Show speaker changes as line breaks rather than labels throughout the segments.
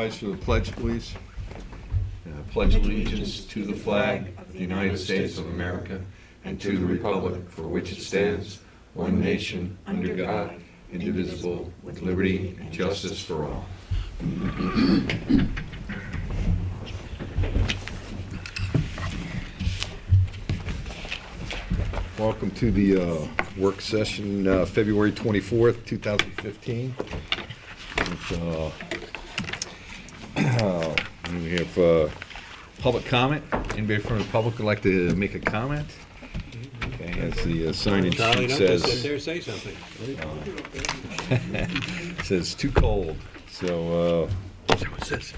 rise for the pledge, please. Pledge allegiance to the flag of the United States of America and to the republic for which it stands, one nation, under God, indivisible, with liberty and justice for all. Welcome to the work session, February 24th, 2015. We have public comment. Anybody from the public would like to make a comment? Okay, as the sign-in sheet says,
sit there, say something.
It says too cold. So,
What's this?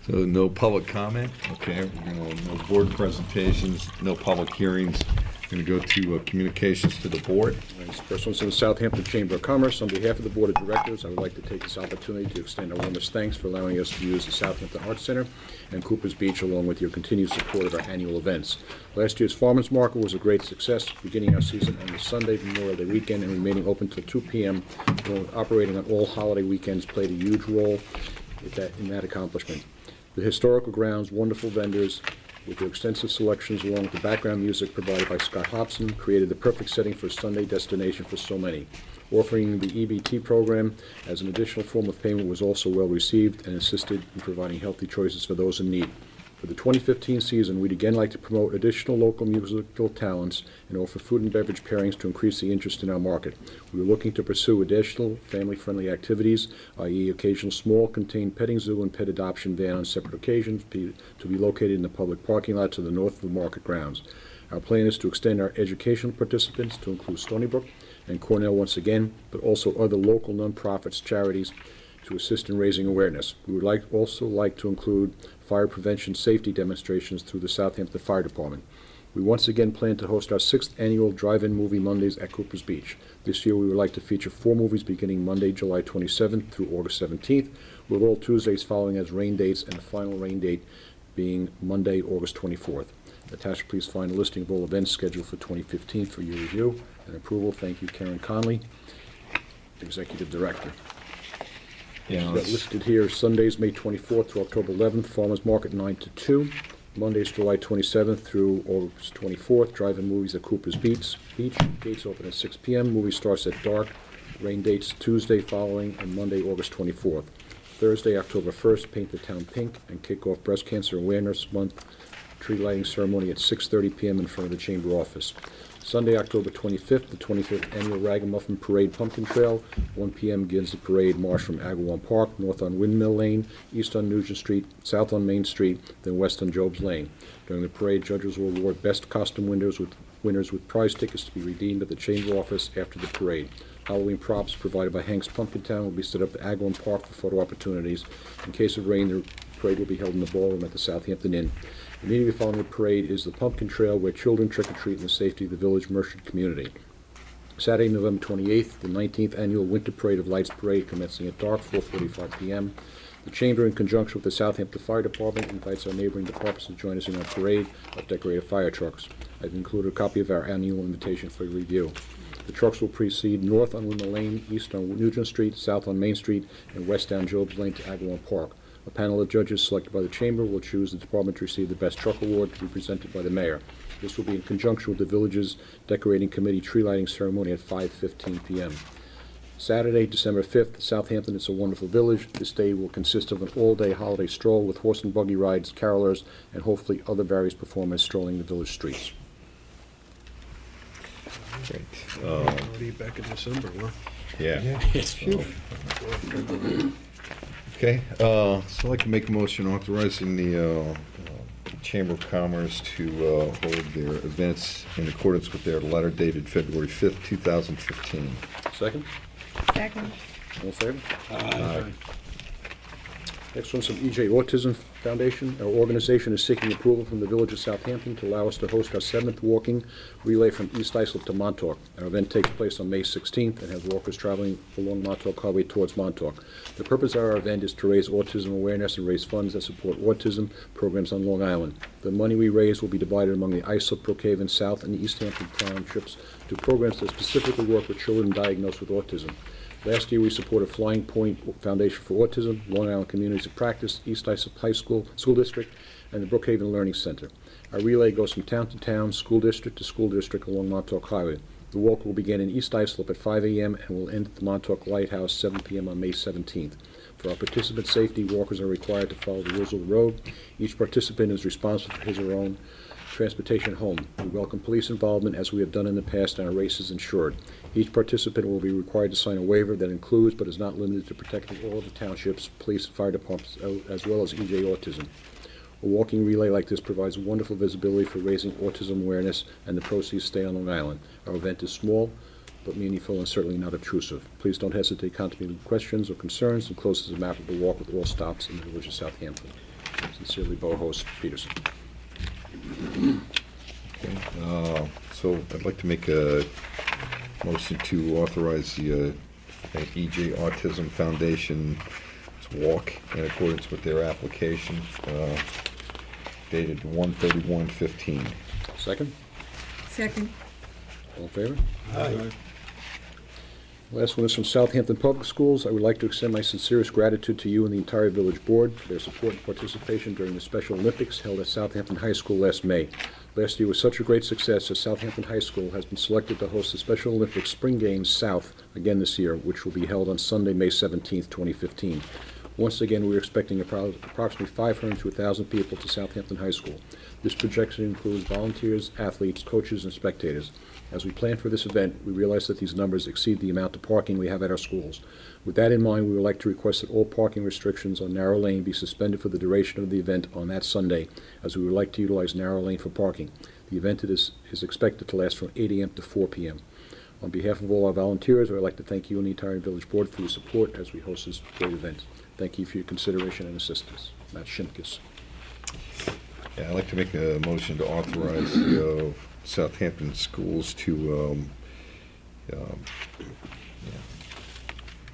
so no public comment. Okay, we're gonna, no board presentations, no public hearings. Going to go to communications to the board.
First one's to the Southampton Chamber of Commerce. On behalf of the Board of Directors, I would like to take this opportunity to extend our warmest thanks for allowing us to use the Southampton Arts Center and Cooper's Beach, along with your continued support of our annual events. Last year's Farmers Market was a great success, beginning our season on the Sunday Memorial Day weekend and remaining open till 2 p.m. Operating on all holiday weekends played a huge role in that accomplishment. The historical grounds, wonderful vendors, with their extensive selections along with the background music provided by Scott Hobson, created the perfect setting for a Sunday destination for so many. Offering the EBT program as an additional form of payment was also well received and assisted in providing healthy choices for those in need. For the 2015 season, we'd again like to promote additional local musical talents and offer food and beverage pairings to increase the interest in our market. We are looking to pursue additional family-friendly activities, i.e. occasional small contained petting zoo and pet adoption van on separate occasions to be located in the public parking lot to the north of the market grounds. Our plan is to extend our educational participants to include Stony Brook and Cornell once again, but also other local nonprofits, charities, to assist in raising awareness. We would also like to include fire prevention safety demonstrations through the Southampton Fire Department. We once again plan to host our 6th annual Drive-In Movie Mondays at Cooper's Beach. This year we would like to feature 4 movies beginning Monday, July 27th through August 17th, with all Tuesdays following as rain dates and the final rain date being Monday, August 24th. Attached, please find a listing of all events scheduled for 2015 for your review and approval. Thank you, Karen Conley, Executive Director.
Yeah,
Listed here Sundays, May 24th through October 11th, Farmers Market 9 to 2. Mondays, July 27th through August 24th, drive-in movies at Cooper's Beach. Gates open at 6 p.m. Movie starts at dark. Rain dates Tuesday following and Monday, August 24th. Thursday, October 1st, paint the town pink and kick off Breast Cancer Awareness Month. Tree lighting ceremony at 6:30 p.m. in front of the Chamber office. Sunday, October 25th, the 25th Annual Ragamuffin Parade Pumpkin Trail. 1 p.m. begins the parade march from Agawam Park, north on Windmill Lane, east on Nugent Street, south on Main Street, then west on Job's Lane. During the parade, judges will award best costume winners with prize tickets to be redeemed at the Chamber office after the parade. Halloween props provided by Hank's Pumpkin Town will be set up at Agawam Park for photo opportunities. In case of rain, the parade will be held in the ballroom at the Southampton Inn. Immediately following the parade is the Pumpkin Trail, where children trick-or-treat in the safety of the village merchant community. Saturday, November 28th, the 19th Annual Winter Parade of Lights Parade, commencing at dark, 4:45 p.m. The Chamber, in conjunction with the Southampton Fire Department, invites our neighboring departments to join us in our parade of decorated fire trucks. I've included a copy of our annual invitation for your review. The trucks will proceed north on Windmill Lane, east on Nugent Street, south on Main Street, and west down Job's Lane to Agawam Park. A panel of judges selected by the Chamber will choose the department to receive the Best Truck Award, to be presented by the Mayor. This will be in conjunction with the village's Decorating Committee tree lighting ceremony at 5:15 p.m. Saturday, December 5th, Southampton, It's a Wonderful Village. This day will consist of an all-day holiday stroll with horse and buggy rides, carolers, and hopefully other various performers strolling the village streets.
great.
Already back in December, huh?
Yeah.
Phew.
Okay, so I'd like to make a motion authorizing the Chamber of Commerce to hold their events in accordance with their letter dated February 5th, 2015.
Second?
Second.
All in favor?
Aye.
Next one's from EJ Autism Foundation. Our organization is seeking approval from the Village of Southampton to allow us to host our 7th walking relay from East Islip to Montauk. Our event takes place on May 16th and has walkers traveling along Montauk Highway towards Montauk. The purpose of our event is to raise autism awareness and raise funds that support autism programs on Long Island. The money we raise will be divided among the Islip, Brookhaven, South, and East Hampton townships to programs that specifically work with children diagnosed with autism. Last year, we supported Flying Point Foundation for Autism, Long Island Communities of Practice, East Islip High School District, and the Brookhaven Learning Center. Our relay goes from town to town, school district to school district along Montauk Highway. The walk will begin in East Islip at 5 a.m. and will end at the Montauk Lighthouse 7 p.m. on May 17th. For our participant safety, walkers are required to follow the rules of the road. Each participant is responsible for his or her own transportation home. We welcome police involvement as we have done in the past, and our race is insured. Each participant will be required to sign a waiver that includes but is not limited to protecting all of the township's police and fire departments as well as EJ Autism. A walking relay like this provides wonderful visibility for raising autism awareness, and the proceeds stay on Long Island. Our event is small but meaningful and certainly not obtrusive. Please don't hesitate to contact me with questions or concerns. Enclosed is a map of the walk with all stops in the village of Southampton. Sincerely, Borough Host Peterson.
Okay, so I'd like to make a motion to authorize the EJ Autism Foundation's walk in accordance with their application, dated 1/31/15.
Second?
Second.
All in favor?
Aye.
Last one is from Southampton Public Schools. I would like to extend my sincerest gratitude to you and the entire village board for their support and participation during the Special Olympics held at Southampton High School last May. Last year was such a great success that Southampton High School has been selected to host the Special Olympics Spring Games South again this year, which will be held on Sunday, May 17th, 2015. Once again, we are expecting approximately 500 to 1,000 people to Southampton High School. This projection includes volunteers, athletes, coaches, and spectators. As we plan for this event, we realize that these numbers exceed the amount of parking we have at our schools. With that in mind, we would like to request that all parking restrictions on Narrow Lane be suspended for the duration of the event on that Sunday, as we would like to utilize Narrow Lane for parking. The event is expected to last from 8 a.m. to 4 p.m. On behalf of all our volunteers, I would like to thank you and the entire village board for your support as we host this great event. Thank you for your consideration and assistance. Matt Shimkus.
Yeah, I'd like to make a motion to authorize the Southampton schools to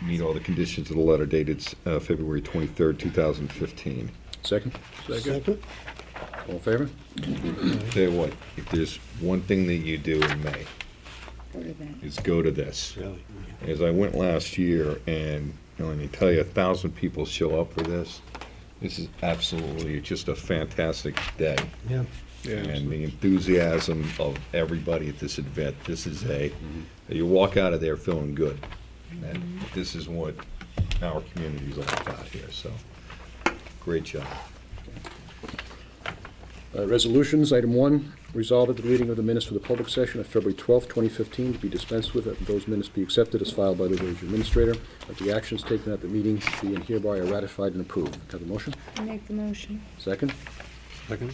meet all the conditions of the letter dated February 23rd, 2015.
Second?
Second?
All in favor?
Tell you what, if there's one thing that you do in May,
Go to that.
is go to this.
Really?
As I went last year, and let me tell you, 1,000 people show up for this. This is absolutely just a fantastic day.
Yeah.
And the enthusiasm of everybody at this event, this is you walk out of there feeling good. And this is what our community is all about here, so great job.
Resolutions, item 1, resolve that the reading of the minutes for the public session of February 12th, 2015 to be dispensed with, and those minutes be accepted as filed by the village administrator, that the actions taken at the meeting be and hereby are ratified and approved. Have a motion?
I make the motion.
Second?
Second?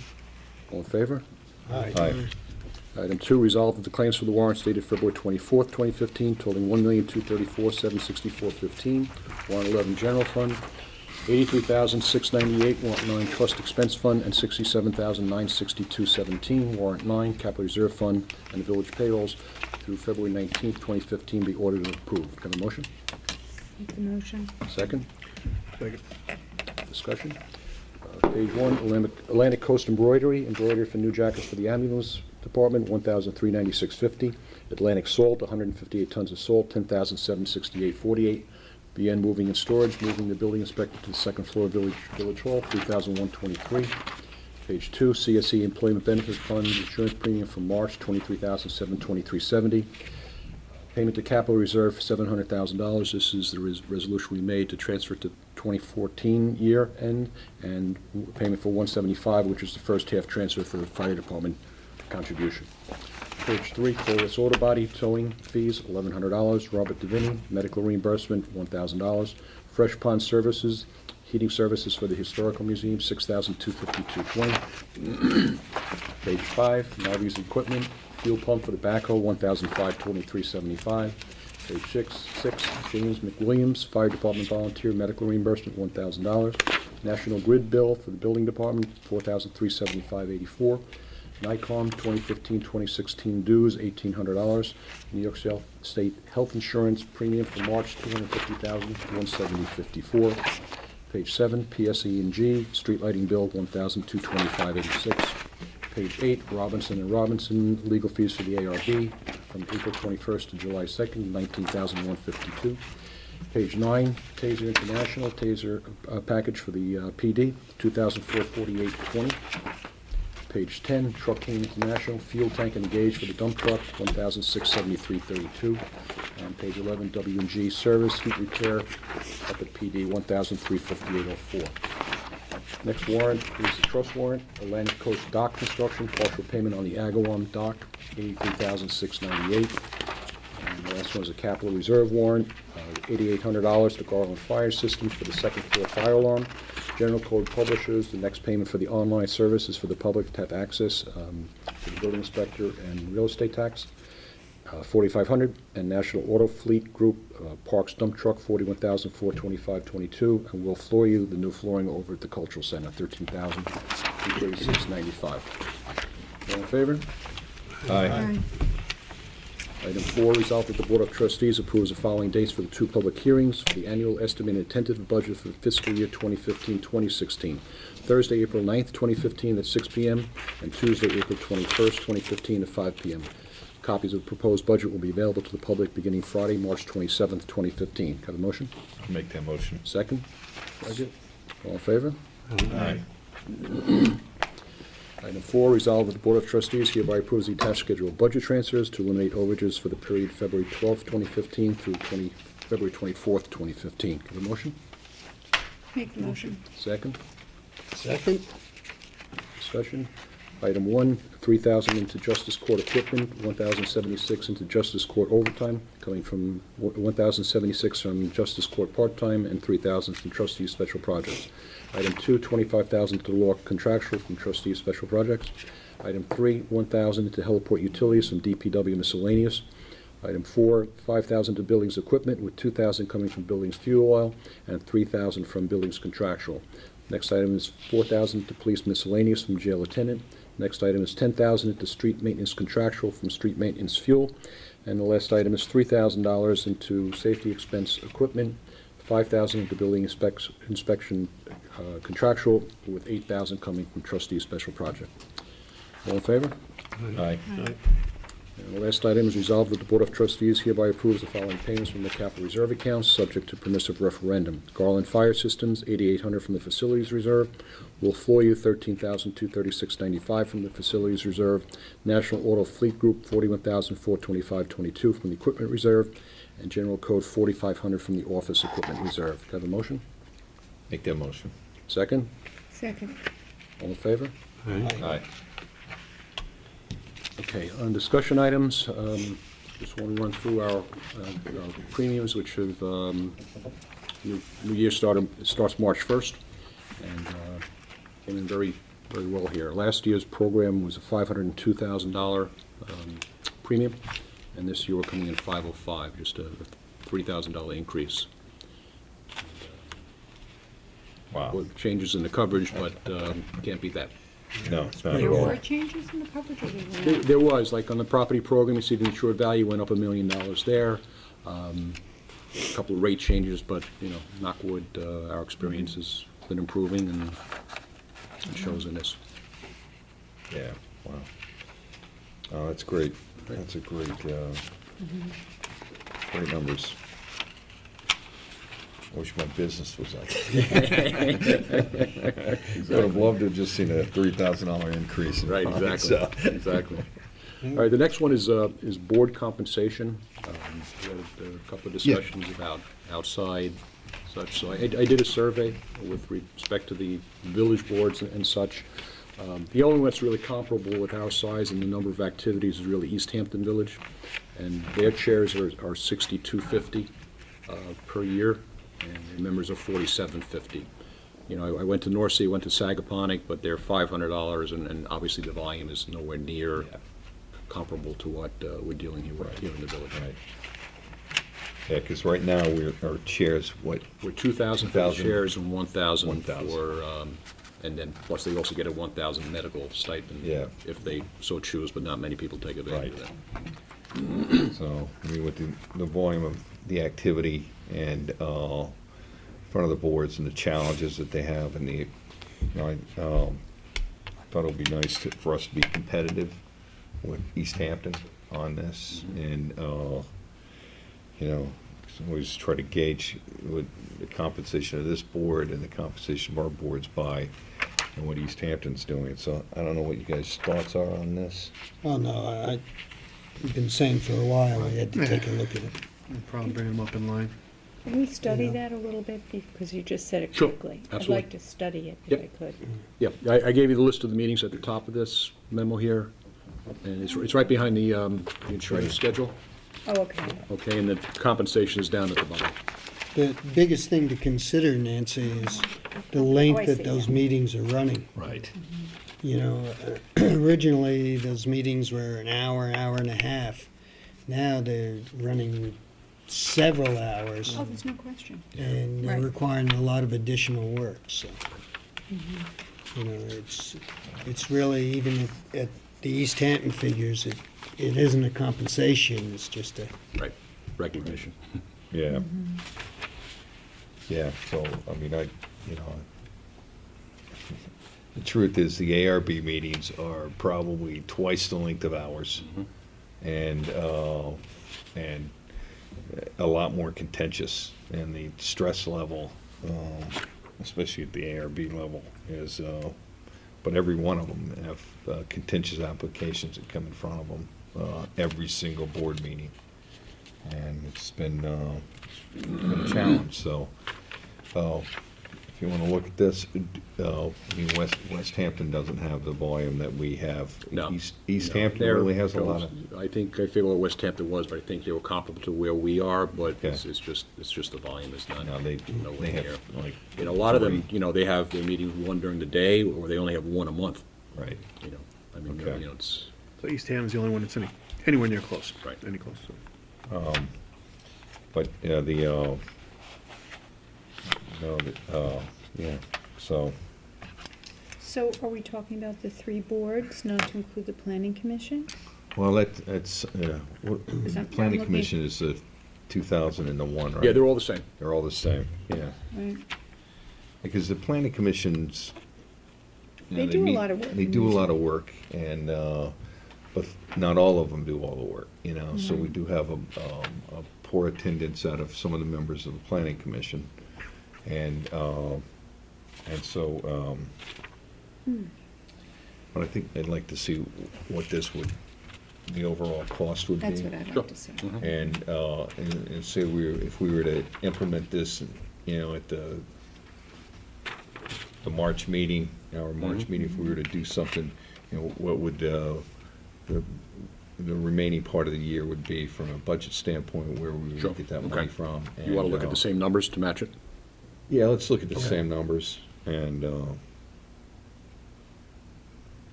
All in favor?
Aye.
Item 2, resolve that the claims for the warrants dated February 24th, 2015 totaling $1,234,764.15. Warrant 11, General Fund, $83,698, Warrant 9, Trust Expense Fund, and $67,962.17. Warrant 9, Capital Reserve Fund, and the village payrolls through February 19th, 2015 be ordered and approved. Can I have a motion?
Make the motion.
Second?
Second.
Discussion? Page 1, Atlantic Coast Embroidery for new jackets for the ambulance department, $1,396.50. Atlantic Salt, 158 tons of salt, $10,768.48. BN Moving and Storage, moving the building inspector to the second floor of Village Hall, $3,123. Page 2, CSE Employment Benefit Fund, insurance premium for March, $23,723.70. Payment to Capital Reserve, $700,000. This is the resolution we made to transfer to 2014 year end, and payment for $175, which is the first half transfer for the fire department contribution. Page 3, Corliss Auto Body towing fees, $1,100. Robert Davini, medical reimbursement, $1,000. Fresh Pond Services, heating services for the Historical Museum, $6,252.20. Page 5, Navies Equipment, fuel pump for the backhoe, $1,523.75. Page 6, James McWilliams, Fire Department volunteer, medical reimbursement, $1,000. National Grid bill for the building department, $4,375.84. NICOM 2015-2016 dues, $1,800. New York State Health Insurance premium for March, $250,170.54. Page 7, PSE&G, street lighting bill, $1,225.86. Page 8, Robinson & Robinson, legal fees for the ARB from April 21st to July 2nd, $19,152. Page 9, Taser International, Taser package for the PD, 2004-4820. Page 10, Truck King International, Fuel Tank and Gauge for the dump truck, 1,673.32. And page 11, W&G Service, Heat Repair up at PD, 1,358.04. Next warrant is the trust warrant, Atlantic Coast Dock Construction, partial payment on the Agawam dock, $83,698. And the last one is a capital reserve warrant, $8,800 to Garland Fire Systems for the second floor fire alarm. General Code Publishers, the next payment for the online service is for the public to have access to the building inspector and real estate tax, $4,500. And National Auto Fleet Group, Parks Dump Truck, $41,425.22. And we'll floor you the new flooring over at the Cultural Center, $13,236.95. All in favor?
Aye.
Item 4, resolved that the Board of Trustees approves the following dates for the 2 public hearings for the annual estimated tentative budget for the fiscal year 2015-2016. Thursday, April 9th, 2015 at 6 p.m. and Tuesday, April 21st, 2015 at 5 p.m. Copies of the proposed budget will be available to the public beginning Friday, March 27th, 2015. Have a motion?
I'll make that motion.
Second? Second. All in favor?
Aye.
Item 4, resolved that the Board of Trustees hereby approves the attached schedule of budget transfers to eliminate overages for the period February 12th, 2015 through February 24th, 2015. Have a motion?
Make the motion.
Second?
Second.
Discussion. Item 1, 3,000 into Justice Court equipment, 1,076 into Justice Court overtime, coming from 1,076 from Justice Court part-time, and 3,000 from Trustees Special Projects. Item 2, 25,000 to law contractual from Trustees Special Projects. Item 3, 1,000 to heliport utilities from DPW miscellaneous. Item 4, 5,000 to buildings equipment, with 2,000 coming from buildings fuel oil and 3,000 from buildings contractual. Next item is 4,000 to police miscellaneous from jail attendant. Next item is 10,000 to street maintenance contractual from street maintenance fuel. And the last item is $3,000 into safety expense equipment, 5,000 into building inspection contractual, with 8,000 coming from trustee special project. All in favor?
Aye.
And the last item is resolved that the Board of Trustees hereby approves the following payments from the capital reserve accounts, subject to permissive referendum. Garland Fire Systems, $8,800 from the facilities reserve. Will floor you, $13,236.95 from the facilities reserve. National Auto Fleet Group, $41,425.22 from the equipment reserve. And General Code, $4,500 from the office equipment reserve. Can I have a motion?
Make that motion.
Second?
Second.
All in favor?
Aye.
Okay, on discussion items, just want to run through our premiums, which have, new year starts March 1st, and came in very, very well here. Last year's program was a $502,000 premium, and this year we're coming in $505,000, just a $3,000 increase.
Wow.
With changes in the coverage, but can't beat that.
No, it's not at
There
all.
were changes in the coverage or there
There,
weren't?
there was, like on the property program, you see the insured value went up $1 million there. A couple of rate changes, but, you know, knock wood, our experience has been improving, and it shows in this.
Yeah, wow. Oh, that's great. That's a great, great numbers. I wish my business was up. Would have loved to have just seen a $3,000 increase. In
Right,
mine,
exactly,
so.
exactly. All right, the next one is board compensation. We had a couple of discussions about outside such, so I did a survey with respect to the village boards and such. The only one that's really comparable with our size and the number of activities is really East Hampton Village, and their chairs are $6,250 per year, and the members are $4,750. You know, I went to North Sea, went to Sagaponic, but they're $500, and obviously the volume is nowhere near comparable to what we're dealing here with here in the village.
Right. Yeah, because right now our chairs, what?
We're 2,000 for the
2,000.
chairs and 1,000
1,000.
for, and then plus they also get a 1,000 medical stipend.
Yeah.
If they so choose, but not many people take advantage of
Right.
that.
So, I mean, with the volume of the activity and front of the boards and the challenges that they have, and the, you know, I thought it would be nice for us to be competitive with East Hampton on this, and you know, always try to gauge what the compensation of this board and the compensation of our boards by and what East Hampton's doing. So I don't know what you guys' thoughts are on this.
Oh, no, I've been saying for a while, we had to take a look at it.
No problem bringing them up in line.
Can we study
Yeah.
that a little bit, because you just said it
Sure,
quickly? I'd
absolutely.
like to study it if
Yep.
I could.
Yeah, I gave you the list of the meetings at the top of this memo here, and it's right behind the insurance schedule,
Oh, okay.
okay, and the compensation is down at the bottom.
The biggest thing to consider, Nancy, is the
Oh,
length
I
that
see,
those
yeah.
meetings are running.
Right.
You know, originally, those meetings were an hour and a half. Now they're running several hours,
Oh, there's no question.
and they're
Right.
requiring a lot of additional work, so. You know, it's really, even at the East Hampton figures, it isn't a compensation, it's just a,
Right, recognition.
Yeah. Yeah, so, I mean, the truth is, the ARB meetings are probably twice the length of hours, and a lot more contentious, and the stress level, especially at the ARB level, is, but every one of them have contentious applications that come in front of them, every single board meeting. And it's been a challenge, so, if you wanna look at this, I mean, West Hampton doesn't have the volume that we have.
No.
East
No,
Hampton
they're-
really has a lot of,
I forget what West Hampton was, but I think they were comparable to where we are, but
Okay.
it's just the volume is not.
no, they
nowhere
have,
near.
like.
You know, a lot of them,
three.
they have their meeting one during the day, or they only have one a month,
Right,
you know. I mean,
Okay.
it's,
So East Hampton's the only one that's anywhere near close.
Right.
Any close, so.
but, yeah, yeah, so,
So are we talking about the 3 boards, not to include the planning commission?
well, that's,
Is that-
planning
I'm looking-
commission is 2001, right?
yeah, they're all the same.
They're all the same, yeah.
Right.
Because the planning commissions.
They do a lot of work.
They do a lot of work, and, but not all of them do all the work, so we do have a poor attendance out of some of the members of the planning commission. And so, but I think I'd like to see what the overall cost would be.
That's what I'd
Sure.
like to see.
And say if we were to implement this, at the March meeting, our March meeting, if we were to do something, what would the remaining part of the year would be from a budget standpoint, where we
Sure.
would get that
Okay.
money from.
You want to look at
And,
the same numbers to match it?
Yeah, let's look at the
Okay.
same numbers, and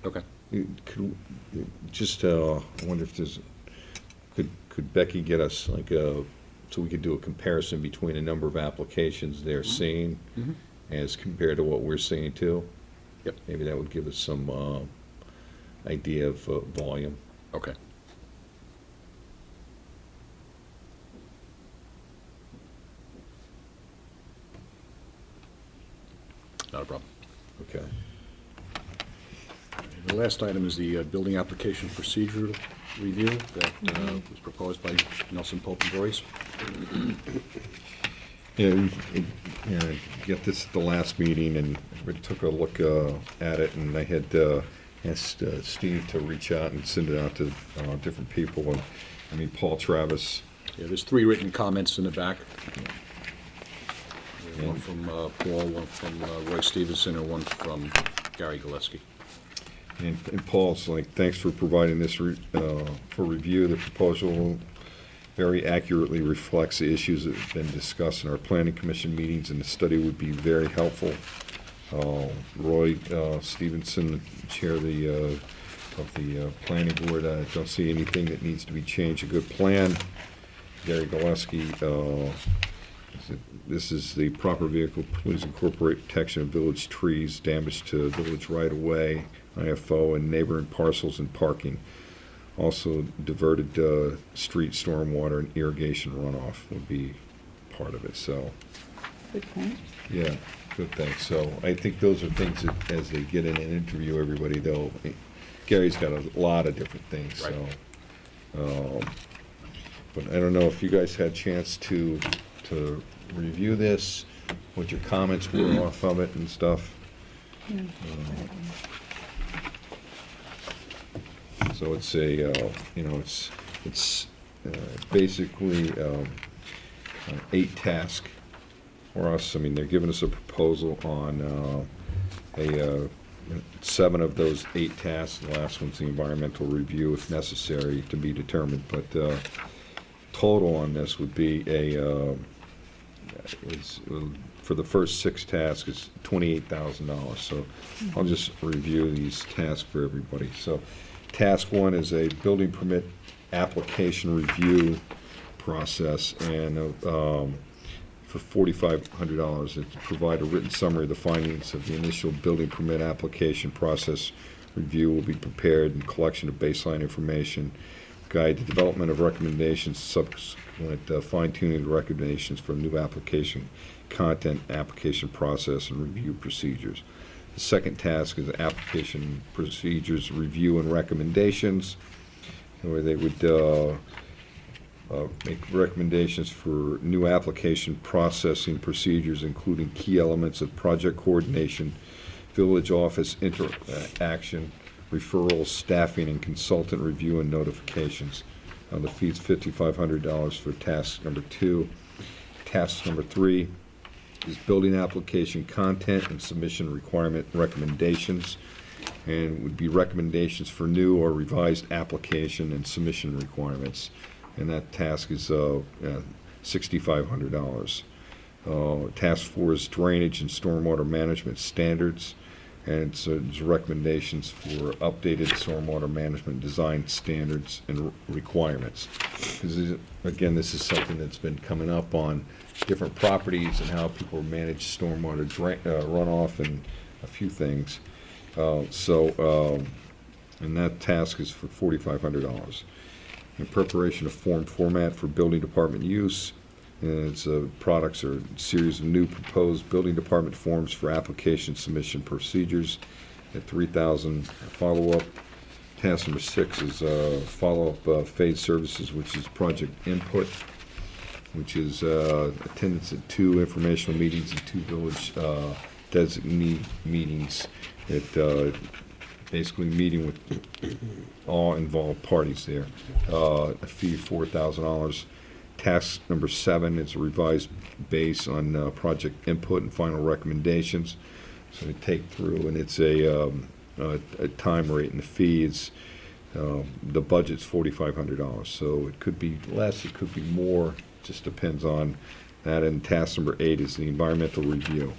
Okay.
I wonder if could Becky get us so we could do a comparison between the number of applications they're seeing
Mhm.
as compared to what we're seeing too?
Yep.
Maybe that would give us some idea of volume.
Okay. Not a problem.
Okay.
The last item is the building application procedural review that was proposed by Nelson Pope and Boyce.
Yeah, get this at the last meeting, and we took a look at it, and I had asked Steve to reach out and send it out to different people, and I mean, Paul Travis.
Yeah, there's 3 written comments in the back. One from Paul, one from Roy Stevenson, and one from Gary Gillespie.
And Paul's like, thanks for providing this for review. The proposal very accurately reflects the issues that have been discussed in our planning commission meetings, and the study would be very helpful. Roy Stevenson, chair of the planning board, don't see anything that needs to be changed. A good plan. Gary Gillespie, this is the proper vehicle. Please incorporate protection of village trees, damage to village right-of-way, IFO, and neighboring parcels and parking. Also, diverted street stormwater and irrigation runoff would be part of it, so,
Good point.
yeah, good thing. So I think those are things that, as they get in and interview everybody, Gary's got a lot of different things, so. But I don't know if you guys had a chance to review this, what your comments were off of it and stuff.
Yeah.
So it's a, it's basically 8 tasks for us. I mean, they're giving us a proposal on 7 of those 8 tasks. The last one's the environmental review, if necessary, to be determined. But total on this would be for the first 6 tasks, it's $28,000. So I'll just review these tasks for everybody. So task 1 is a building permit application review process, and for $4,500, it's to provide a written summary of the findings of the initial building permit application process review will be prepared, and collection of baseline information, guide the development of recommendations, subsequent fine-tuning of the recommendations for new application content, application process, and review procedures. The second task is application procedures review and recommendations, where they would make recommendations for new application processing procedures, including key elements of project coordination, village office interaction, referrals, staffing, and consultant review and notifications. The fee is $5,500 for task number 2. Task number 3 is building application content and submission requirement recommendations, and would be recommendations for new or revised application and submission requirements. And that task is $6,500. Task 4 is drainage and stormwater management standards, and it's recommendations for updated stormwater management design standards and requirements. Because again, this is something that's been coming up on different properties and how people manage stormwater runoff and a few things. And that task is for $4,500. In preparation of form format for building department use, and its products are a series of new proposed building department forms for application submission procedures at $3,000. Follow-up. Task number 6 is follow-up phase services, which is project input, which is attendance at 2 informational meetings and 2 village designee meetings. Basically meeting with all involved parties there. A fee of $4,000. Task number 7 is a revised base on project input and final recommendations. So we take through, and it's a time rate, and the fee is, the budget's $4,500. So it could be less, it could be more, just depends on that. And task number 8 is the environmental review,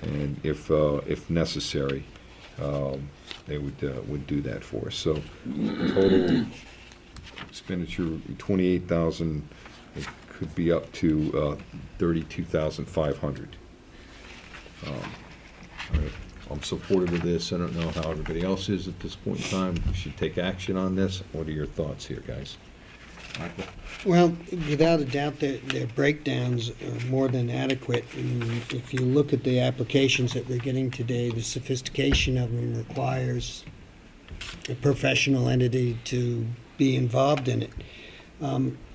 and if necessary, they would do that for us. So total expenditure $28,000. It could be up to $32,500. I'm supportive of this. I don't know how everybody else is at this point in time. We should take action on this. What are your thoughts here, guys? Michael?
Well, without a doubt, their breakdowns are more than adequate. And if you look at the applications that we're getting today, the sophistication of them requires a professional entity to be involved in it.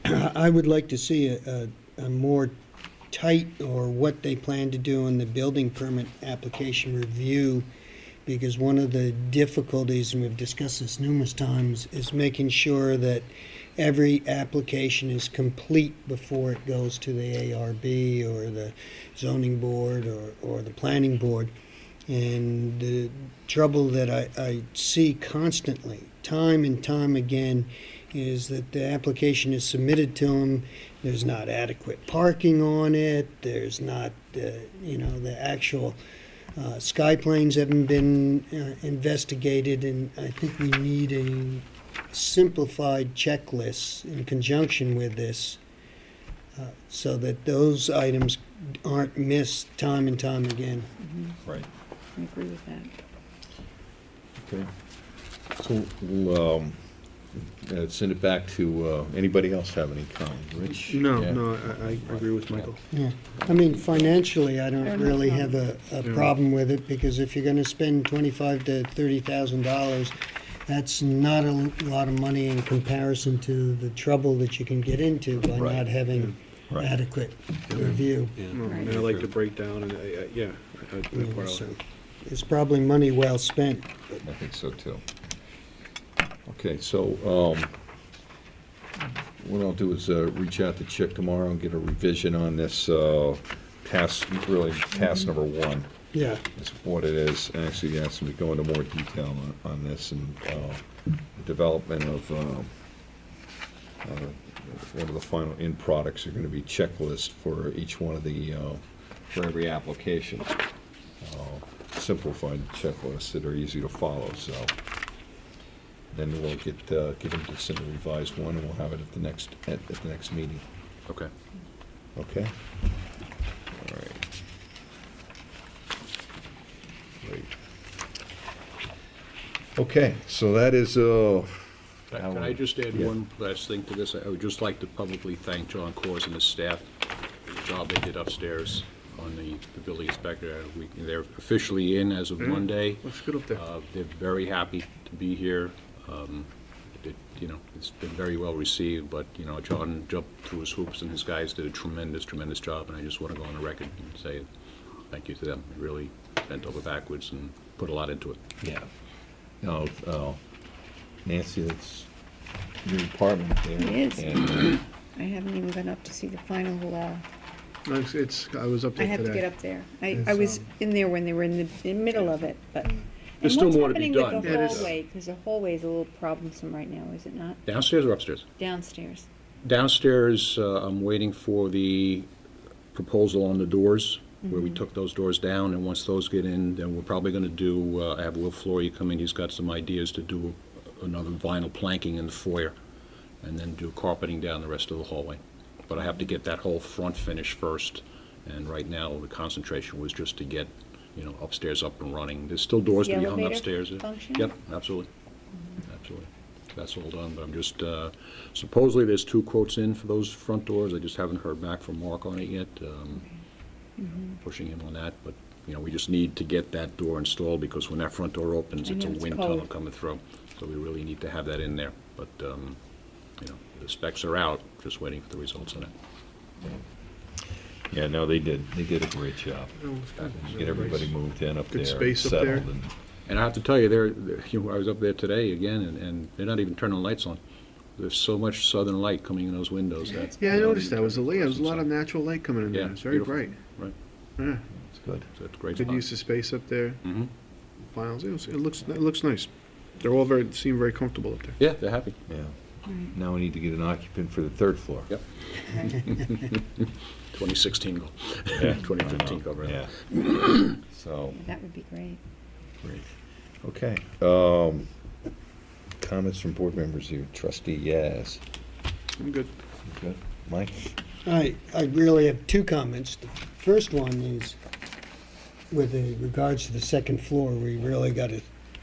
I would like to see a more tight, or what they plan to do in the building permit application review, because one of the difficulties, and we've discussed this numerous times, is making sure that every application is complete before it goes to the ARB or the zoning board or the planning board. And the trouble that I see constantly, time and time again, is that the application is submitted to them, there's not adequate parking on it, there's not, the actual sky planes haven't been investigated, and I think we need a simplified checklist in conjunction with this, so that those items aren't missed time and time again.
Right.
I agree with that.
Okay. So we'll send it back to, anybody else have any comments? Rich?
No,
Yeah.
no, I agree with Michael.
Yeah, I mean, financially, I don't
Fair
really
enough.
have a problem with it, because if you're gonna spend $25,000 to $30,000 that's not a lot of money in comparison to the trouble that you can get into by
Right.
not having
Right.
adequate review.
No, and I like the breakdown, and yeah, I
You know,
quite
so
like it.
it's probably money well spent.
I think so too. Okay, so, what I'll do is, reach out to Chick tomorrow and get a revision on this, task, really, task number one.
Yeah.
Is what it is. Actually, ask them to go into more detail on this and, the development of, one of the final end products are gonna be checklists for each one of the, for every application. Simplified checklists that are easy to follow, so. Then we'll get them to send a revised one, and we'll have it at the next meeting.
Okay.
Okay? All right. Great. Okay, so that is,
Can I just add
Yeah.
one last thing to this? I would just like to publicly thank John Coors and his staff for the job they did upstairs on the building inspector. They're officially in as of Monday.
Looks good up there.
They're very happy to be here. It's been very well received, but, John jumped through his hoops, and his guys did a tremendous, tremendous job, and I just want to go on the record and say thank you to them. They really bent over backwards and put a lot into it.
yeah. No, Nancy, it's your department there.
It is.
And,
I haven't even gone up to see the final,
No, I was up
I
there
have to
today.
get up there. I
It's,
was in there when they were in the middle of it, but.
There's
And
still
what's
more to be
happening
done.
with
Yeah, it
the
is.
hallway? Because the hallway is a little troublesome right now, is it not?
Downstairs or upstairs?
Downstairs.
Downstairs, I'm waiting for the proposal on the doors, where we took those doors down, and once those get in, then we're probably gonna do, I have Will Flory come in, he's got some ideas to do another vinyl planking in the foyer, and then do carpeting down the rest of the hallway. But I have to get that whole front finished first, and right now, the concentration was just to get, upstairs up and running. There's still doors
The
to be hung
elevator
upstairs.
function?
Yep, absolutely, absolutely. That's all done, but I'm just, supposedly there's 2 quotes in for those front doors. I just haven't heard back from Mark on it yet. Pushing him on that, but, we just need to get that door installed, because when that front door opens,
I
it's a
know, it's
wind
cold.
tunnel coming through. So we really need to have that in there, but, the specs are out, just waiting for the results on it.
yeah, no, they did a great job.
Oh, it's good.
Get everybody moved in up
Good
there,
space up there.
settled, and
And I have to tell you, I was up there today again, and they're not even turning the lights on. There's so much southern light coming in those windows.
Yeah, I noticed that. It was a lot of natural light coming in there.
Yeah,
It's very
beautiful.
bright.
Right,
Yeah.
it's good.
so it's a great
Good
spot.
use of space up there.
Mhm.
Files. It looks nice. They're all seem very comfortable up there.
Yeah, they're happy.
Yeah. Now we need to get an occupant for the 3rd floor.
Yep. 2016 goal.
Yeah.
2015 goal, right?
Yeah. So,
That would be great.
great. Okay. Comments from board members here. Trustee Yaz.
I'm good.
Good. Mike?
I really have 2 comments. The first one is with regards to the 2nd floor, we really got to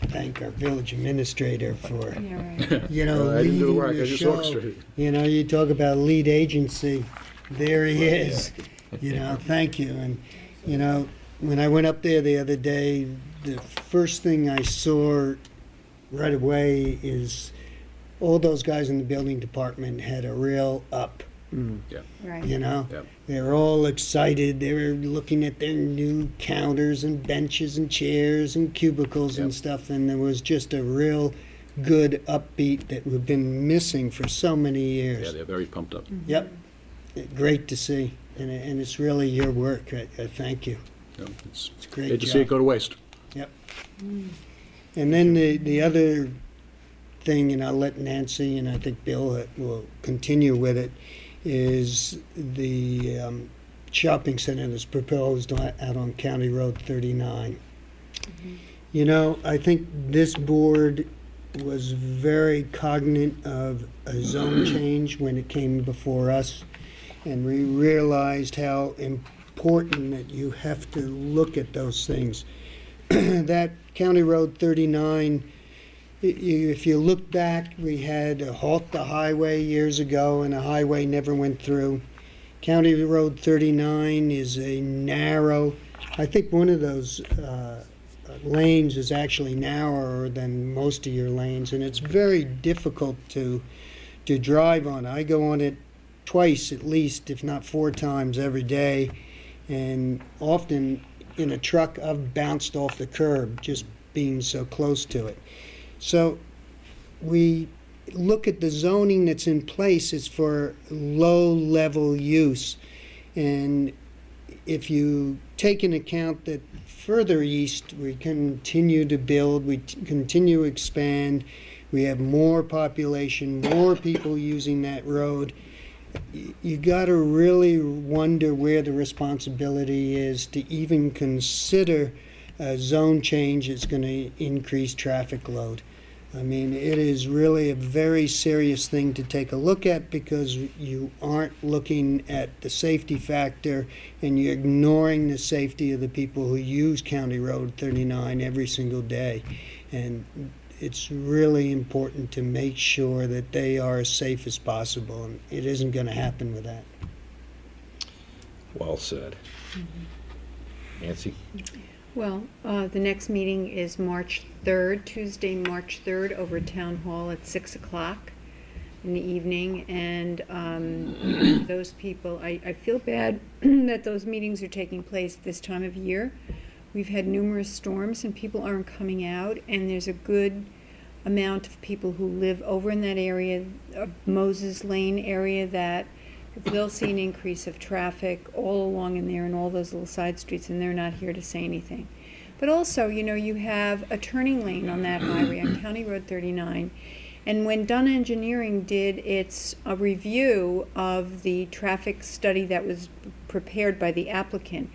thank our village administrator for,
Yeah, right.
I didn't do the
leading
work, I
the
just
show.
orchestrated.
You talk about lead agency, there he is. Thank you. And, when I went up there the other day, the first thing I saw right away is all those guys in the building department had a real up.
Right.
Yep.
They were all excited. They were looking at their new counters and benches and chairs and cubicles and
Yep.
stuff, and there was just a real good upbeat that we've been missing for so many years.
Yeah, they're very pumped up.
Yep. Great to see, and it's really your work. I thank you.
Yeah, It's
It's a great
hate to
job.
see it go to waste.
Yep. And then the other thing, and I'll let Nancy and I think Bill will continue with it, is the shopping center that's proposed out on County Road 39. I think this board was very cognizant of a zone change when it came before us, and we realized how important that you have to look at those things. That County Road 39, if you look back, we had to halt the highway years ago, and the highway never went through. County Road 39 is a narrow, I think one of those lanes is actually narrower than most of your lanes, and it's very difficult to drive on. I go on it twice at least, if not 4 times every day, and often in a truck I've bounced off the curb just being so close to it. So we look at the zoning that's in place is for low-level use, and if you take into account that further east we continue to build, we continue to expand, we have more population, more people using that road, you got to really wonder where the responsibility is to even consider a zone change that's going to increase traffic load. I mean, it is really a very serious thing to take a look at, because you aren't looking at the safety factor, and you're ignoring the safety of the people who use County Road 39 every single day. And it's really important to make sure that they are as safe as possible, and it isn't going to happen with that.
Well said. Nancy?
Well, the next meeting is March 3rd, Tuesday, March 3rd, over at Town Hall at 6 o'clock in the evening. And those people, I feel bad that those meetings are taking place this time of year. We've had numerous storms and people aren't coming out, and there's a good amount of people who live over in that area, Moses Lane area, that they'll see an increase of traffic all along in there and all those little side streets, and they're not here to say anything. But also, you know, you have a turning lane on that highway, on County Road 39, and when Dunn Engineering did its review of the traffic study that was prepared by the applicant,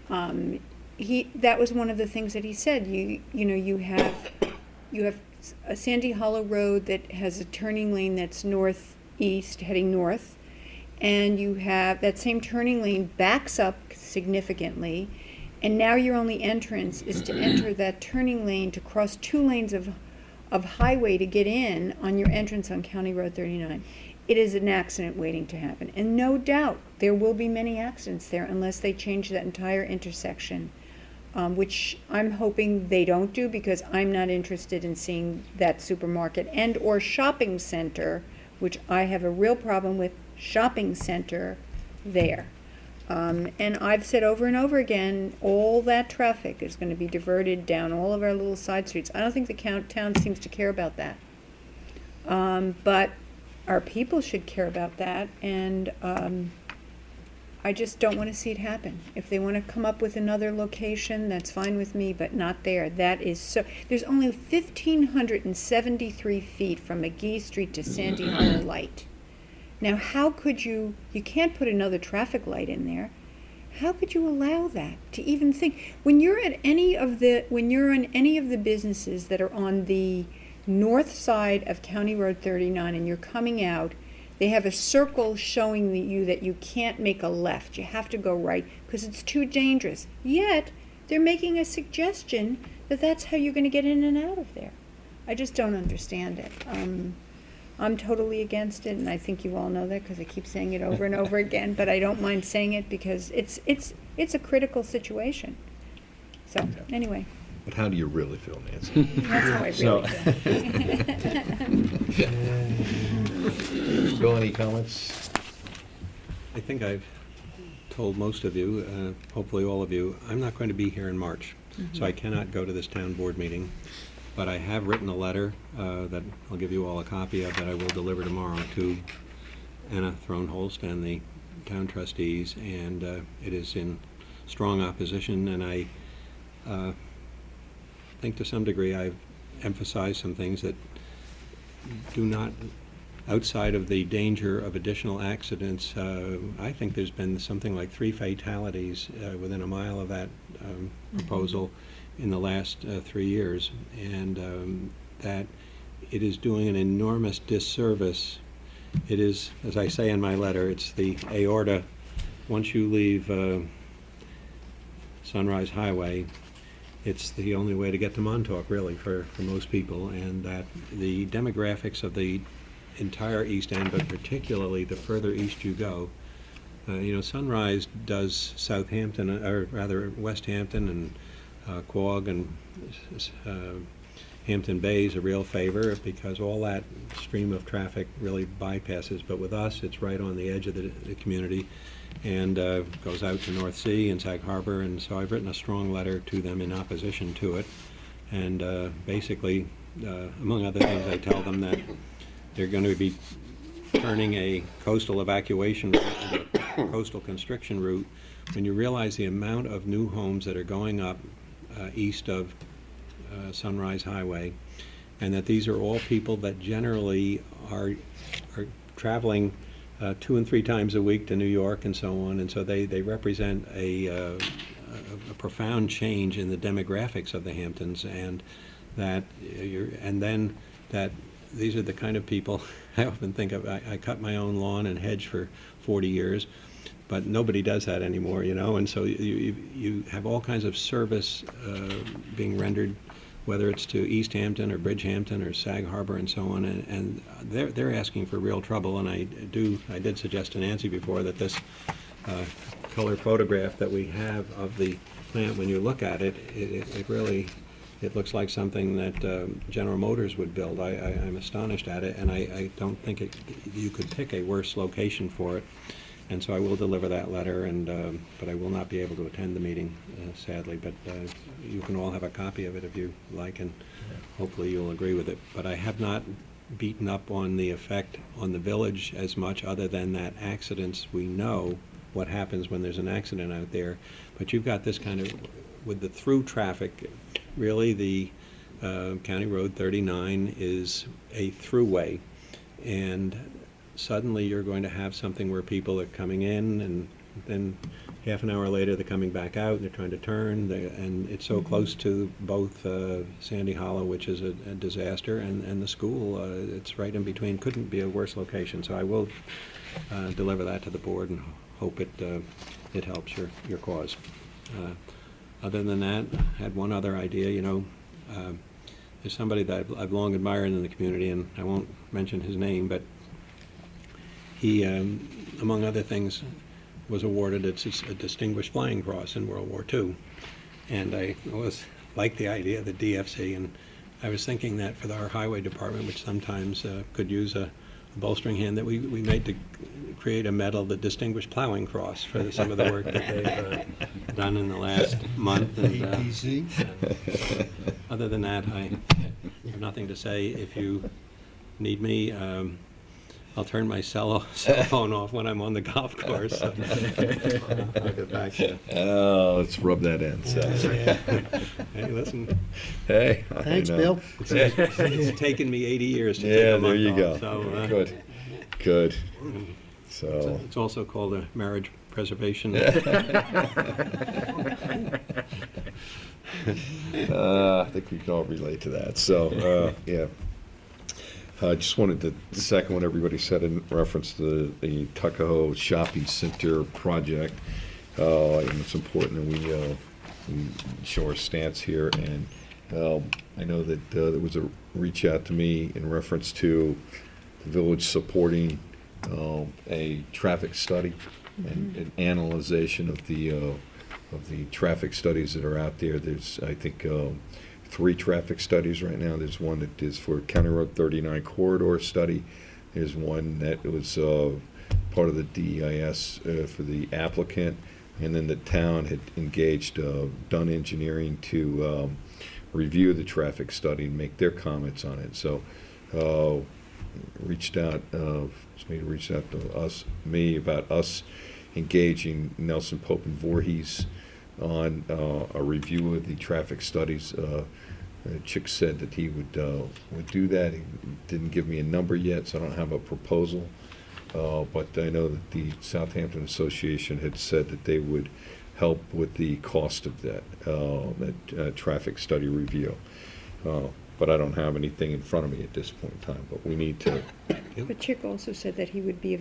that was one of the things that he said. You have a Sandy Hollow Road that has a turning lane that's northeast, heading north, and you have that same turning lane backs up significantly, and now your only entrance is to enter that turning lane to cross 2 lanes of highway to get in on your entrance on County Road 39. It is an accident waiting to happen, and no doubt there will be many accidents there unless they change that entire intersection, which I'm hoping they don't do, because I'm not interested in seeing that supermarket and or shopping center, which I have a real problem with, shopping center there. And I've said over and over again, all that traffic is going to be diverted down all of our little side streets. I don't think the town seems to care about that. But our people should care about that, and I just don't want to see it happen. If they want to come up with another location, that's fine with me, but not there. That is so. There's only 1,573 feet from McGee Street to Sandy Hollow Light. Now, how could you can't put another traffic light in there. How could you allow that to even think? When you're on any of the businesses that are on the north side of County Road 39 and you're coming out, they have a circle showing you that you can't make a left. You have to go right because it's too dangerous. Yet, they're making a suggestion that that's how you're going to get in and out of there. I just don't understand it. I'm totally against it, and I think you all know that because I keep saying it over and over again, but I don't mind saying it because it's a critical situation. So, anyway.
But how do you really feel, Nancy?
That's how I really feel.
Bill, any comments?
I think I've told most of you, hopefully all of you, I'm not going to be here in March, so I cannot go to this town board meeting. But I have written a letter that I'll give you all a copy of that I will deliver tomorrow to Anna Thronholst and the town trustees, and it is in strong opposition, and I think to some degree I've emphasized some things that do not, outside of the danger of additional accidents, I think there's been something like 3 fatalities within a mile of that proposal in the last 3 years, and that it is doing an enormous disservice. It is, as I say in my letter, it's the aorta. Once you leave Sunrise Highway, it's the only way to get to Montauk, really, for most people, and that the demographics of the entire East End, but particularly the further east you go, Sunrise does Southampton, or rather West Hampton, and Quogue and Hampton Bays a real favor, because all that stream of traffic really bypasses. But with us, it's right on the edge of the community, and goes out to North Sea and Sag Harbor. And so I've written a strong letter to them in opposition to it. And basically, among other things, I tell them that they're going to be turning a coastal evacuation route into a coastal constriction route. When you realize the amount of new homes that are going up east of Sunrise Highway, and that these are all people that generally are traveling 2 and 3 times a week to New York and so on, and so they represent a profound change in the demographics of the Hamptons, and that these are the kind of people I often think of. I cut my own lawn and hedge for 40 years. But nobody does that anymore, you know, and so you have all kinds of service being rendered, whether it's to East Hampton or Bridgehampton or Sag Harbor and so on, and they're asking for real trouble. And I did suggest to Nancy before that this color photograph that we have of the plant, when you look at it, it really looks like something that General Motors would build. I'm astonished at it, and I don't think you could pick a worse location for it. And so I will deliver that letter, and but I will not be able to attend the meeting, sadly. But you can all have a copy of it if you like, and hopefully you'll agree with it. But I have not beaten up on the effect on the village as much, other than that accidents, we know what happens when there's an accident out there. But you've got this kind of, with the through traffic, really the County Road 39 is a throughway, and suddenly you're going to have something where people are coming in, and then half an hour later they're coming back out, and they're trying to turn, and it's so close to both Sandy Hollow, which is a disaster, and the school. It's right in between. Couldn't be a worse location. So I will deliver that to the board and hope it helps your cause. Other than that, I had one other idea. You know, there's somebody that I've long admired in the community, and I won't mention his name, but he, among other things, was awarded a Distinguished Flying Cross in World War II. And I always liked the idea of the DFC, and I was thinking that for our highway department, which sometimes could use a bolstering hand, that we made to create a medal, the Distinguished Plowing Cross, for some of the work that they've done in the last month. And, other than that, I have nothing to say. If you need me, I'll turn my cell phone off when I'm on the golf course. So I'll get back to you.
Oh, let's rub that in. So.
Hey, listen.
Hey.
Thanks, Bill.
It's taken me 80 years to take
Yeah,
a month
there you
off,
go.
So,
Good. So.
It's also called a marriage preservation.
I think we can all relate to that. So, yeah. I just wanted to second what everybody said in reference to the Tuckahoe Shopping Center project. And it's important that we show our stance here. And I know that there was a reach out to me in reference to the village supporting a traffic study and an analyzation of the traffic studies that are out there. There's, I think, 3 traffic studies right now. There's one that is for County Road 39 corridor study. There's one that was part of the DEIS for the applicant, and then the town had engaged Dunn Engineering to review the traffic study and make their comments on it. So reached out to me about us engaging Nelson Pope and Voorhees on a review of the traffic studies. Chick said that he would do that. He didn't give me a number yet, so I don't have a proposal. But I know that the Southampton Association had said that they would help with the cost of that traffic study review. But I don't have anything in front of me at this point in time. But we need to.
But Chick also said that he would be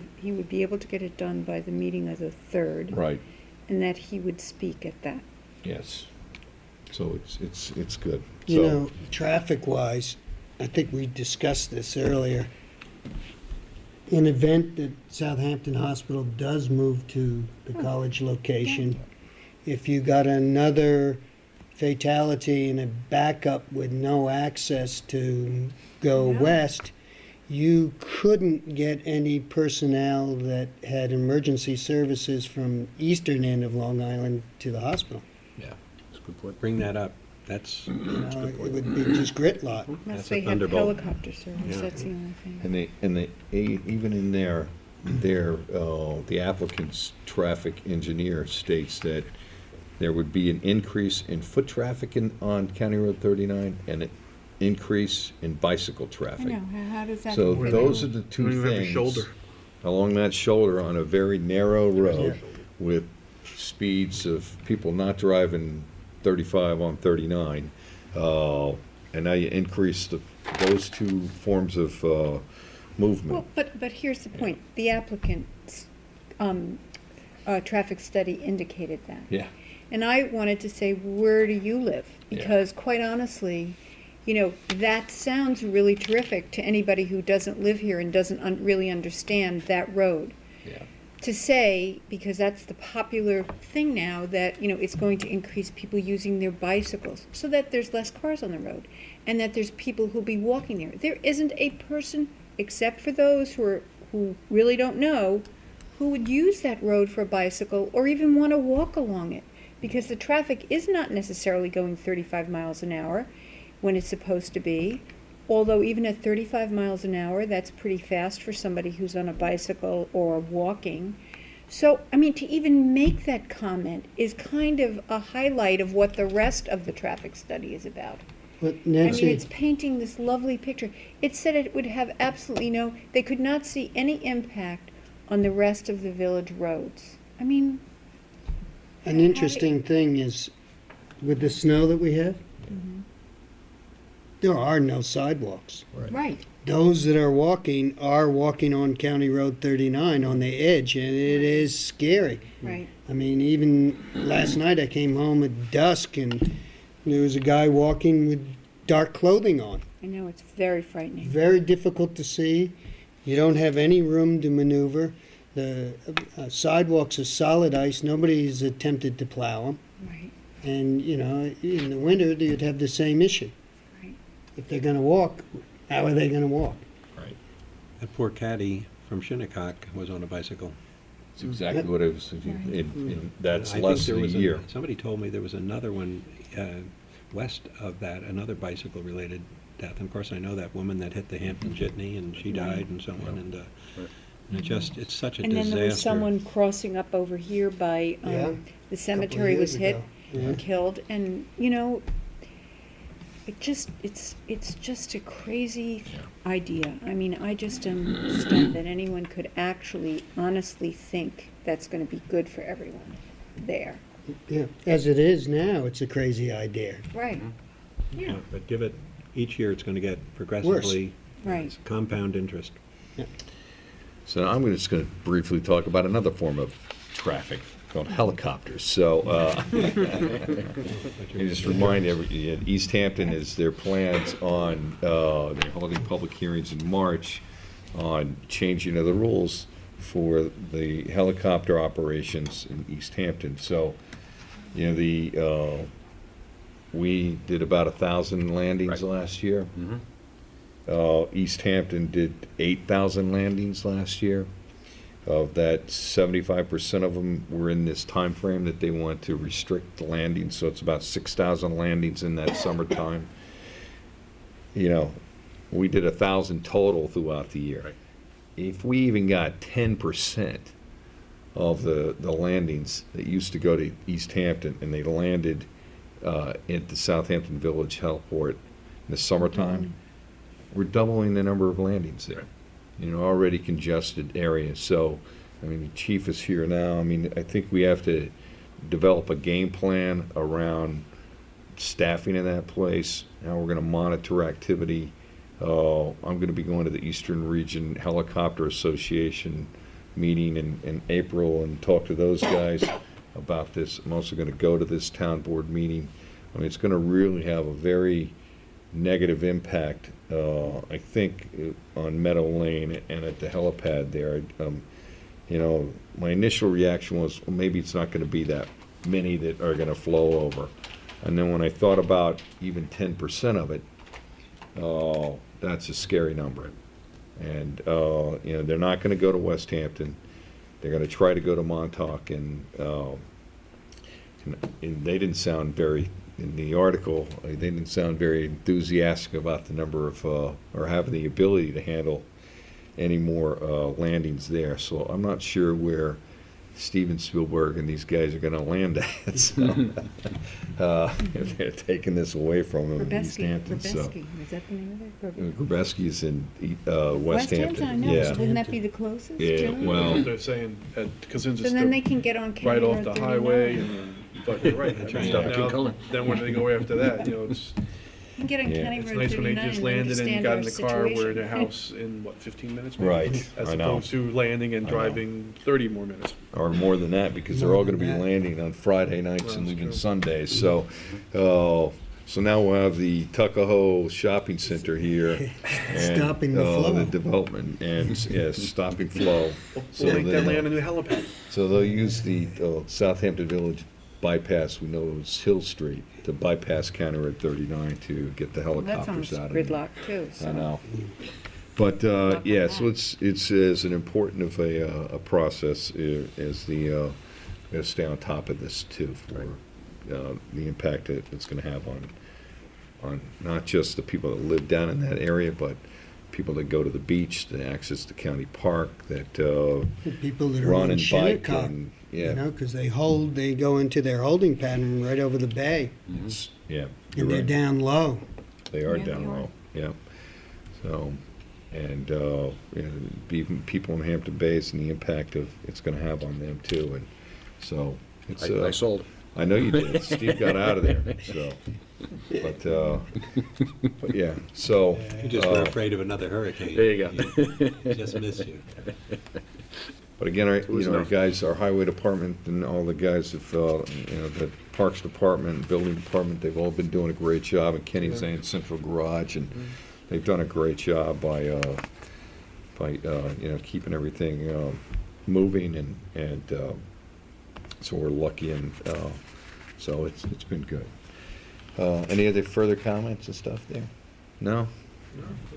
able to get it done by the meeting of the 3rd.
Right.
And that he would speak at that.
Yes. So it's good.
You know, traffic-wise, I think we discussed this earlier. In event that Southampton Hospital does move to the college location, if you got another fatality and a backup with no access to go
Yeah.
west, you couldn't get any personnel that had emergency services from eastern end of Long Island to the hospital.
Yeah.
That's a good point.
Bring that up. That's,
You know, it would be just grit lot.
That's
Unless
a
they have
thunderbolt.
helicopter service,
Yeah.
that's the only thing.
And even in there, the applicant's traffic engineer states that there would be an increase in foot traffic on County Road 39 and an increase in bicycle
I
traffic.
know, how does that?
So
fit
those are
in?
the
We
two
don't even have a
things
shoulder.
along that shoulder on a very narrow road
Yeah.
with speeds of people not driving 35 on 39. And now you increase those two forms of movement.
Well, but here's the point. The applicant's traffic study indicated that.
Yeah.
And I wanted to say, where do you live?
Yeah.
Because quite honestly, you know, that sounds really terrific to anybody who doesn't live here and doesn't really understand that road.
Yeah.
To say, because that's the popular thing now, that, you know, it's going to increase people using their bicycles so that there's less cars on the road and that there's people who'll be walking there. There isn't a person, except for those who really don't know, who would use that road for a bicycle or even want to walk along it, because the traffic is not necessarily going 35 miles an hour when it's supposed to be. Although even at 35 miles an hour, that's pretty fast for somebody who's on a bicycle or walking. So, I mean, to even make that comment is kind of a highlight of what the rest of the traffic study is about.
But
I mean,
Nancy,
it's painting this lovely picture. It said it would have absolutely they could not see any impact on the rest of the village roads. I mean,
an interesting thing is, with the snow that we have, there are no sidewalks.
right.
Those that are walking on County Road 39 on the edge, and it is scary.
Right.
I mean, even last night I came home at dusk and there was a guy walking with dark clothing on.
I know, it's very frightening.
Very difficult to see. You don't have any room to maneuver. The sidewalks are solid ice. Nobody's attempted to plow them.
Right.
And, you know, in the winter, you'd have the same issue.
Right.
If they're going to walk, how are they going to walk?
Right.
that poor caddy from Shinnecock was on a bicycle.
It's exactly what it was. That's
I think
less
there
than a
was
year.
Somebody told me there was another one west of that, another bicycle-related death. And of course, I know that woman that hit the Hampton Jitney, and she died, and so on. And it's such a
And
disaster.
then there was someone crossing up over here by,
Yeah.
the cemetery was hit
Yeah.
and killed, and, you know, it's just a crazy idea. I mean, I just am stunned that anyone could actually honestly think that's gonna be good for everyone there.
Yeah. As it is now, it's a crazy idea.
Right, yeah,
But give it, each year it's going to get progressively
right.
compound interest.
So I'm just going to briefly talk about another form of traffic called helicopters. So I just remind everybody, East Hampton is their plans on, they're holding public hearings in March on changing of the rules for the helicopter operations in East Hampton. So, you know, we did about 1,000 landings last year. East Hampton did 8,000 landings last year. Of that, 75% of them were in this time frame that they want to restrict the landings, so it's about 6,000 landings in that summertime. You know, we did 1,000 total throughout the year. If we even got 10% of the landings that used to go to East Hampton, and they landed at the Southampton Village Heliport in the summertime, we're doubling the number of landings there. You know, already congested areas. So, I mean, the chief is here now. I mean, I think we have to develop a game plan around staffing in that place, how we're going to monitor activity. I'm going to be going to the Eastern Region Helicopter Association meeting in April and talk to those guys about this. I'm also going to go to this town board meeting. I mean, it's going to really have a very negative impact, I think, on Meadow Lane and at the helipad there. You know, my initial reaction was, well, maybe it's not going to be that many that are going to flow over. And then when I thought about even 10% of it, oh, that's a scary number. And, you know, they're not gonna go to West Hampton. They're gonna try to go to Montauk, and they didn't sound very, in the article, they didn't sound very enthusiastic about the number of, or having the ability to handle any more landings there. So I'm not sure where Steven Spielberg and these guys are going to land at. So, if they're taking this away from them in East Hampton. So
Grabesky, is that the name of it?
Grabesky is in West Hampton.
I know.
Yeah.
Wouldn't that be the closest?
Yeah,
to it?
well,
They're saying, because since
So
it's
then they
the-
can get on County
right off
Road
the
39.
highway, but you're right. I mean,
Yeah.
now, then where do they go after that? You know, it's,
You can get on
Yeah.
County
it's
Road
nice when they
39
just
and
landed and
understand
got
our
in the car, we're
situation.
in their house in, what, 15 minutes maybe?
Right,
As
I know.
opposed to landing and
I know.
driving 30 more minutes.
or more than that, because they're all
More
going to
than
be
that.
landing on Friday nights
Well,
and
that's
leaving
true.
Sundays. So, so now we'll have the Tuckahoe Shopping Center here. and,
Stopping the flow.
The development, and, yes, stopping flow. So
We'll make that
they-
land a new helipad.
So they'll use the Southampton Village bypass, we know it's Hill Street, to bypass County Road 39 to get the
Well, that's
helicopters
almost
out of there.
gridlock too, so.
I know. But,
on
yeah,
that.
so it's as an important of a process as the, stay on top of this too, for the impact that it's gonna have on not just the people that live down in that area, but people that go to the beach, that access the county park, that
The people that are
run
on
and bike
Shinnecock,
and,
you
yeah.
know, because they go into their holding pattern right over the bay,
Yeah, you're
and they're
right.
down low.
They are
Yeah,
down
they are.
low, yeah. So, and, you know, even people in Hampton Bays and the impact of it's gonna have on them too, and so it's,
I sold.
I know you did. Steve got out of there, so, but yeah, so.
You just were afraid of another hurricane.
There you go.
He just missed you.
But again, our,
was
our
enough.
guys, our highway department and all the guys have, you know, the Parks Department, Building Department, they've all been doing a great job, and Kenny Zane Central Garage, and they've done a great job by, you know, keeping everything, moving, and, so we're lucky, and, so it's been good. Any other further comments and stuff there? No?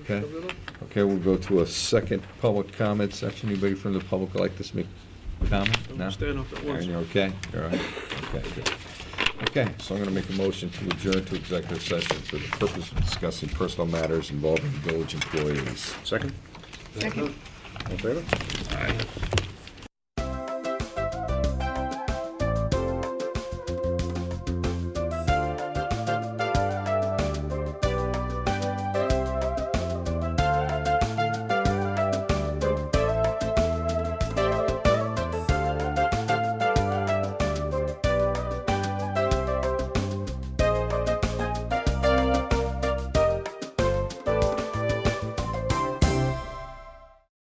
Okay. Okay, we'll go to a second public comment section. Anybody from the public would like to make a comment? No?
Stand up at once.
Aaron, you okay? All right. Okay, good. Okay, so I'm gonna make a motion to adjourn to executive session for the purpose of discussing personal matters involving village employees.
Second?
Second.
All in favor?